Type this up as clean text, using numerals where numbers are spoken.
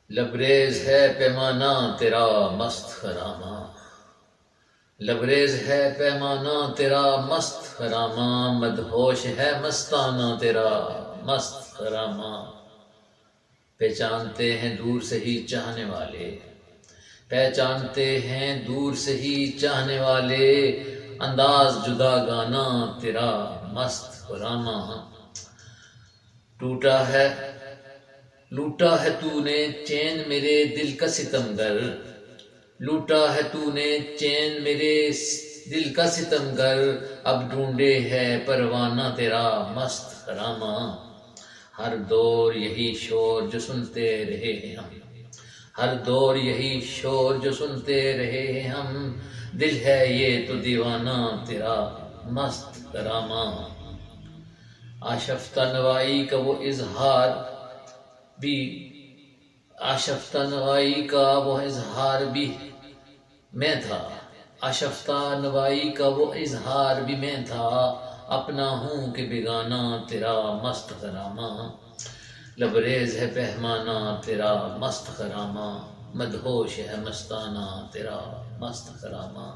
لبریز ہے پیمانہ تیرا مست خرامہ، لبریز ہے پیمانہ تیرا مست خرامہ، مدہوش ہے مستانہ تیرا مست خرامہ۔ پہچانتے ہیں دور سے ہی چاہنے والے، پہچانتے ہیں دور سے ہی چاہنے والے، انداز جدا گانا تیرا مست خرامہ۔ لوٹا ہے تو نے چین میرے دل کا ستم گر، لوٹا ہے تو نے چین میرے دل کا ستم گر، اب ڈھونڈے ہے پروانہ تیرا مست خرامہ۔ ہر دور یہی شور جو سنتے رہے ہیں ہم، ہر دور یہی شور جو سنتے رہے ہیں ہم، دل ہے یہ تو دیوانہ تیرا مست خرامہ۔ آشفتہ نوائی کا وہ اظہار بھی، آشفتہ نوائی کا وہ اظہار بھی میں تھا، آشفتہ نوائی کا وہ اظہار بھی میں تھا، اپنا ہوں کہ بیگانہ تیرا مست خرامہ۔ لبریز ہے پیمانہ تیرا مست خرامہ، مدہوش ہے مستانہ تیرا مست خرامہ۔